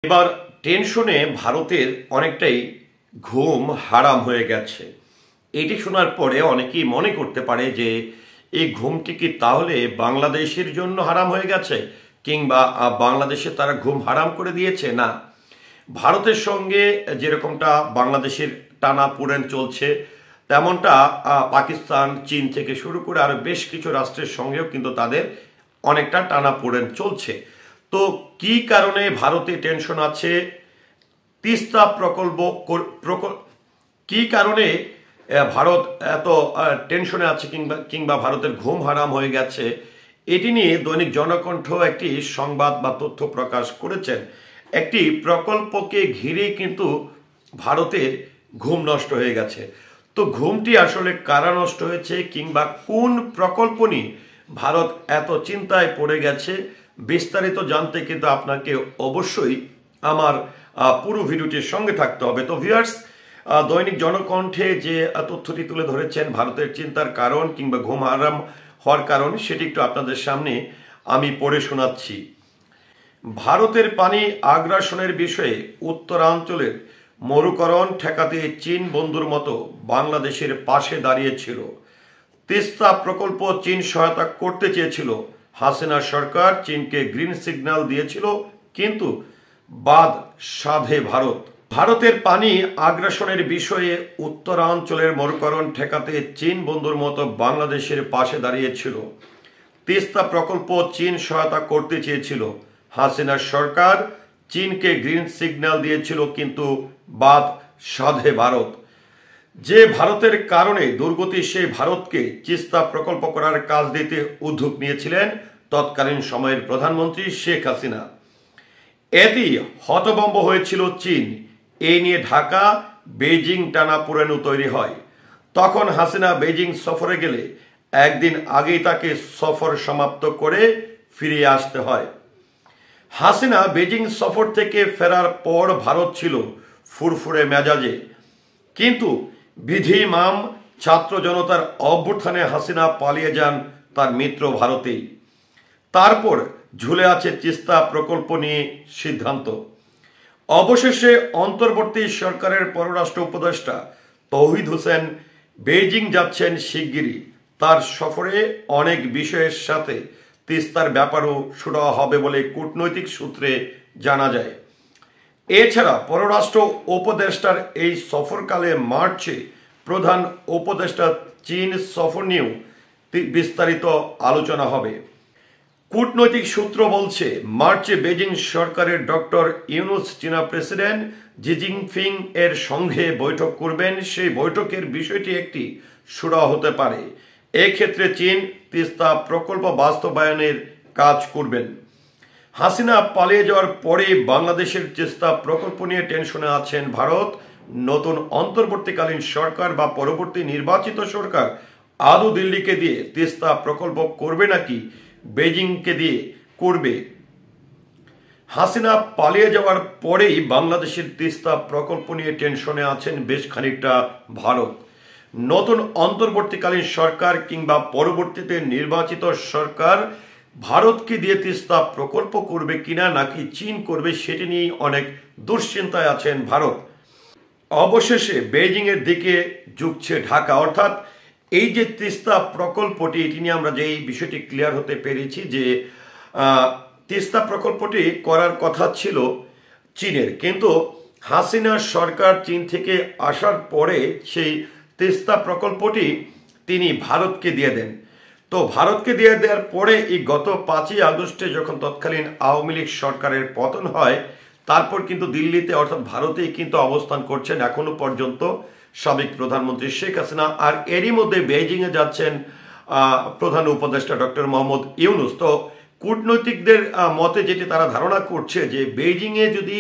এবার টেনশনে ভারতের অনেকটাই ঘুম হারাম হয়ে গেছে। এটি শোনার পরে অনেকেই মনে করতে পারে যে এই ঘুমটি কি তাহলে বাংলাদেশের জন্য হারাম হয়ে গেছে, কিংবা বাংলাদেশে তারা ঘুম হারাম করে দিয়েছে। না, ভারতের সঙ্গে যেরকমটা বাংলাদেশের টানাপোড়েন চলছে, তেমনটা পাকিস্তান, চীন থেকে শুরু করে আরো বেশ কিছু রাষ্ট্রের সঙ্গেও কিন্তু তাদের অনেকটা টানাপোড়েন চলছে। তো কি কারণে ভারতে টেনশন আছে? তিস্তা কি কারণে ভারত এত টেনশনে আছে, কিংবা ভারতের ঘুম হারাম হয়ে গেছে, এটি নিয়ে দৈনিক জনকণ্ঠ একটি সংবাদ বা তথ্য প্রকাশ করেছেন। একটি প্রকল্পকে ঘিরে কিন্তু ভারতের ঘুম নষ্ট হয়ে গেছে। তো ঘুমটি আসলে কারা নষ্ট হয়েছে, কিংবা কোন প্রকল্প নিয়ে ভারত এত চিন্তায় পড়ে গেছে, বিস্তারিত জানতে কিন্তু আপনাকে অবশ্যই আমার পুরো ভিডিওটির সঙ্গে থাকতে হবে। তো ভিউয়ার্স, দৈনিক জনকণ্ঠে যে তথ্যটি তুলে ধরেছেন ভারতের চিন্তার কারণ কিংবা ঘুম হারাম হওয়ার কারণ, সেটি একটু আপনাদের সামনে আমি পড়ে শোনাচ্ছি। ভারতের পানি আগ্রাসনের বিষয়ে উত্তরাঞ্চলের মরুকরণ ঠেকাতে চীন বন্ধুর মতো বাংলাদেশের পাশে দাঁড়িয়েছিল। তিস্তা প্রকল্প চীন সহায়তা করতে চেয়েছিল। হাসিনা সরকার চীনকে গ্রিন সিগন্যাল দিয়েছিল, কিন্তু বাদ সাধে ভারত। ভারতের পানি আগ্রাসনের বিষয়ে উত্তরাঞ্চলের মরুকরণ ঠেকাতে চীন বন্ধুর মতো বাংলাদেশের পাশে দাঁড়িয়েছিল। তিস্তা প্রকল্প চীন সহায়তা করতে চেয়েছিল। হাসিনা সরকার চীনকে গ্রিন সিগন্যাল দিয়েছিল, কিন্তু বাদ সাধে ভারত। যে ভারতের কারণে দুর্গতি, সেই ভারতকে তিস্তা প্রকল্প করার কাজ দিতে উদ্যোগ নিয়েছিলেন তৎকালীন সময়ের প্রধানমন্ত্রী শেখ হাসিনা। এতেই হতভম্ব হয়েছিল চীন। এই নিয়ে ঢাকা বেইজিং টানাপোড়েনও তৈরি হয়। তখন হাসিনা বেইজিং সফরে গেলে একদিন আগেই তাকে সফর সমাপ্ত করে ফিরে আসতে হয়। হাসিনা বেইজিং সফর থেকে ফেরার পর ভারত ছিল ফুরফুরে মেজাজে, কিন্তু বিধিমাম ছাত্র জনতার অভ্যুত্থানে হাসিনা পালিয়ে যান তার মিত্র ভারতেই। তারপর ঝুলে আছে তিস্তা প্রকল্প নিয়ে সিদ্ধান্ত। অবশেষে অন্তর্বর্তী সরকারের পররাষ্ট্র উপদেষ্টা তৌহিদ হোসেন বেইজিং যাচ্ছেন শিগগিরই। তার সফরে অনেক বিষয়ের সাথে তিস্তার ব্যাপারও সুরাহা হবে বলে কূটনৈতিক সূত্রে জানা যায়। এছাড়া পররাষ্ট্র উপদেষ্টার এই সফরকালে মার্চে প্রধান উপদেষ্টা চীন সফর নিয়েও বিস্তারিত আলোচনা হবে। কূটনৈতিক সূত্র বলছে, মার্চে বেজিং সরকারের ডক্টর ইউনুস চীনা প্রেসিডেন্ট জি জিনপিং এর সঙ্গে বৈঠক করবেন। সেই বৈঠকের বিষয়টি একটি সুরাহা হতে পারে। এক্ষেত্রে চীন তিস্তা প্রকল্প বাস্তবায়নের কাজ করবেন। হাসিনা পালিয়ে যাওয়ার পরে বাংলাদেশের তিস্তা প্রকল্প নিয়ে টেনশনে আছেন ভারত। নতুন অন্তর্বর্তীকালীন সরকার বা পরবর্তী নির্বাচিত সরকার আদৌ দিল্লিকে দিয়ে তিস্তা প্রকল্প করবে নাকি বেজিংকে দিয়ে করবে? হাসিনা পালিয়ে যাওয়ার পরেই বাংলাদেশের তিস্তা প্রকল্প নিয়ে টেনশনে আছেন বেশ খানিকটা ভারত। নতুন অন্তর্বর্তীকালীন সরকার কিংবা পরবর্তীতে নির্বাচিত সরকার ভারতকে দিয়ে তিস্তা প্রকল্প করবে কিনা, নাকি চীন করবে, সেটি নিয়ে অনেক দুশ্চিন্তায় আছেন ভারত। অবশেষে বেইজিং এর দিকে ঝুঁকছে ঢাকা। অর্থাৎ এই যে তিস্তা প্রকল্পটি, এটি নিয়ে আমরা যে এই বিষয়টি ক্লিয়ার হতে পেরেছি যে তিস্তা প্রকল্পটি করার কথা ছিল চীনের, কিন্তু হাসিনা সরকার চীন থেকে আসার পরে সেই তিস্তা প্রকল্পটি তিনি ভারতকে দিয়ে দেন। তো ভারতকে দিয়ে দেওয়ার পরে এই গত 5ই আগস্টে যখন তৎকালীন আওয়ামী লীগ সরকারের পতন হয়, তারপর কিন্তু দিল্লিতে অর্থাৎ ভারতেই কিন্তু অবস্থান করছেন এখনো পর্যন্ত সাবেক প্রধানমন্ত্রী শেখ হাসিনা। আর এরই মধ্যে বেইজিং এ যাচ্ছেন প্রধান উপদেষ্টা ডক্টর মোহাম্মদ ইউনুস। তো কূটনৈতিকদের মতে যেটি তারা ধারণা করছে যে বেইজিং এ যদি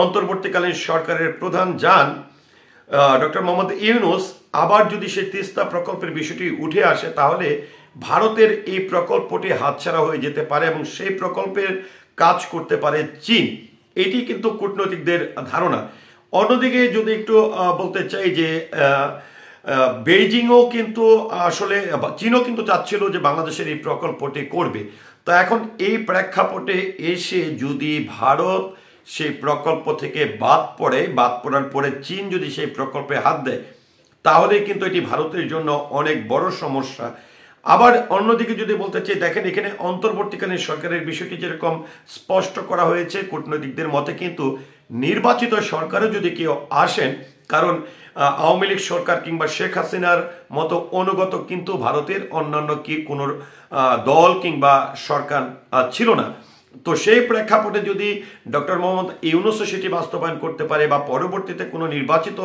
অন্তর্বর্তীকালীন সরকারের প্রধান যান ডক্টর মোহাম্মদ ইউনুস, আবার যদি সেই তিস্তা প্রকল্পের বিষয়টি উঠে আসে, তাহলে ভারতের এই প্রকল্পটি হাতছাড়া হয়ে যেতে পারে এবং সেই প্রকল্পের কাজ করতে পারে চীন। এটি কিন্তু কূটনৈতিকদের ধারণা। অন্যদিকে যদি একটু বলতে চাই যে বেইজিংও কিন্তু আসলে চীনও কিন্তু চাচ্ছিল যে বাংলাদেশের এই প্রকল্পটি করবে। তো এখন এই প্রেক্ষাপটে এসে যদি ভারত সেই প্রকল্প থেকে বাদ পড়ার পরে চীন যদি সেই প্রকল্পে হাত দেয়, তাহলে কিন্তু এটি ভারতের জন্য অনেক বড় সমস্যা। আবার অন্যদিকে যদি বলতে চাই, দেখেন এখানে অন্তর্বর্তীকালীন সরকারের বিষয়টি যেরকম স্পষ্ট করা হয়েছে কূটনৈতিকদের মতে, কিন্তু নির্বাচিত সরকারও যদি কেউ আসেন, কারণ আওয়ামী লীগ সরকার কিংবা শেখ হাসিনার মতো অনুগত কিন্তু ভারতের অন্যান্য কি কোনো দল কিংবা সরকার ছিল না। তো সেই প্রেক্ষাপটে যদি ডক্টর মোহাম্মদ ইউনূসও সেটি বাস্তবায়ন করতে পারে বা পরবর্তীতে কোনো নির্বাচিত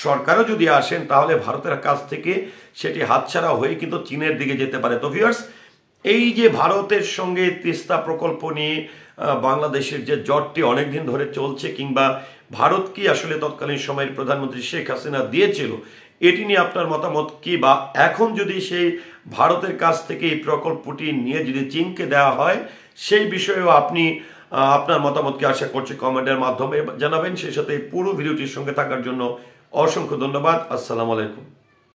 সরকারও যদি আসেন, তাহলে ভারতের কাছ থেকে সেটি হাতছাড়া হয়ে কিন্তু চীনের দিকে যেতে পারে। তো ভিউয়ার্স, এই যে ভারতের সঙ্গে তিস্তা প্রকল্প নিয়ে বাংলাদেশের যে জটটি অনেকদিন ধরে চলছে, কিংবা ভারত কি আসলে তৎকালীন সময়ের প্রধানমন্ত্রী শেখ হাসিনা দিয়েছিল, এটি নিয়ে আপনার মতামত কি? বা এখন যদি সেই ভারতের কাছ থেকে এই প্রকল্পটি নিয়ে যদি চীনকে দেওয়া হয়, সেই বিষয়েও আপনি আপনার মতামতকে আশা করছি কমেন্টের মাধ্যমে জানাবেন। সেই সাথে পুরো ভিডিওটির সঙ্গে থাকার জন্য অসংখ্য ধন্যবাদ। আসসালামু আলাইকুম।